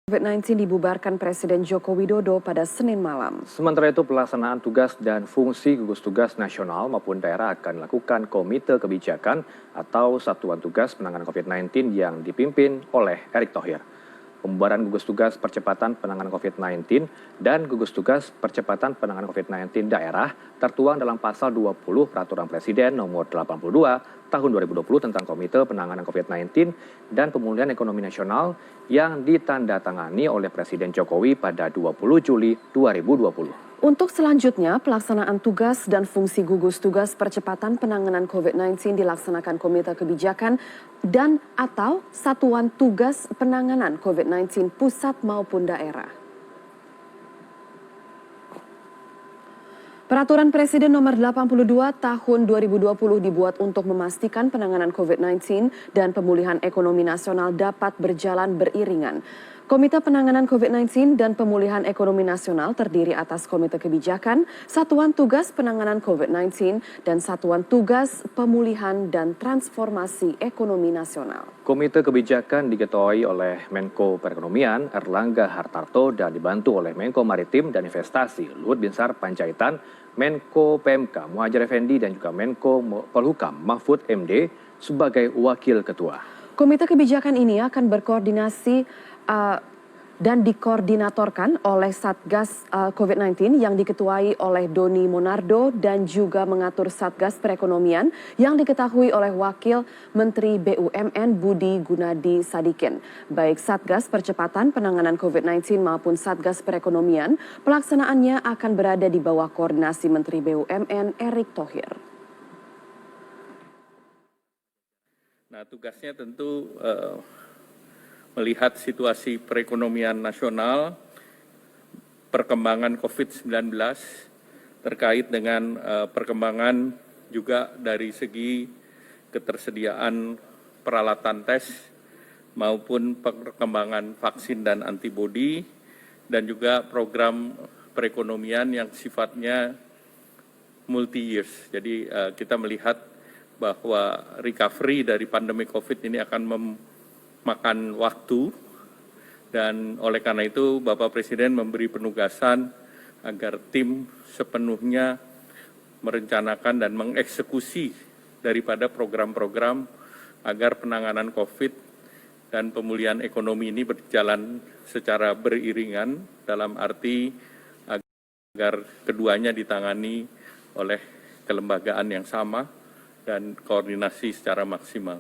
COVID-19 dibubarkan Presiden Joko Widodo pada Senin malam. Sementara itu pelaksanaan tugas dan fungsi gugus tugas nasional maupun daerah akan dilakukan Komite Kebijakan atau Satuan Tugas Penanganan COVID-19 yang dipimpin oleh Erick Thohir. Pembubaran gugus tugas percepatan penanganan COVID-19 dan gugus tugas percepatan penanganan COVID-19 daerah tertuang dalam pasal 20 Peraturan Presiden nomor 82 tahun 2020 tentang Komite Penanganan COVID-19 dan Pemulihan Ekonomi Nasional yang ditandatangani oleh Presiden Jokowi pada 20 Juli 2020. Untuk selanjutnya, pelaksanaan tugas dan fungsi gugus tugas percepatan penanganan COVID-19 dilaksanakan Komite Kebijakan dan atau Satuan Tugas Penanganan COVID-19 pusat maupun daerah. Peraturan Presiden nomor 82 tahun 2020 dibuat untuk memastikan penanganan COVID-19 dan pemulihan ekonomi nasional dapat berjalan beriringan. Komite Penanganan COVID-19 dan Pemulihan Ekonomi Nasional terdiri atas Komite Kebijakan, Satuan Tugas Penanganan COVID-19, dan Satuan Tugas Pemulihan dan Transformasi Ekonomi Nasional. Komite Kebijakan diketuai oleh Menko Perekonomian Erlangga Hartarto dan dibantu oleh Menko Maritim dan Investasi Luhut Binsar Panjaitan, Menko PMK Muhadjir Effendi dan juga Menko Polhukam Mahfud MD sebagai wakil ketua. Komite Kebijakan ini akan berkoordinasi dan dikoordinatorkan oleh Satgas COVID-19 yang diketuai oleh Doni Monardo dan juga mengatur Satgas Perekonomian yang diketahui oleh Wakil Menteri BUMN Budi Gunadi Sadikin. Baik Satgas Percepatan Penanganan COVID-19 maupun Satgas Perekonomian, pelaksanaannya akan berada di bawah koordinasi Menteri BUMN Erick Thohir. Nah, tugasnya tentu melihat situasi perekonomian nasional, perkembangan COVID-19 terkait dengan perkembangan juga dari segi ketersediaan peralatan tes maupun perkembangan vaksin dan antibodi dan juga program perekonomian yang sifatnya multi-years. Jadi kita melihat bahwa recovery dari pandemi COVID ini akan memakan waktu dan oleh karena itu Bapak Presiden memberi penugasan agar tim sepenuhnya merencanakan dan mengeksekusi daripada program-program agar penanganan COVID dan pemulihan ekonomi ini berjalan secara beriringan dalam arti agar keduanya ditangani oleh kelembagaan yang sama dan koordinasi secara maksimal.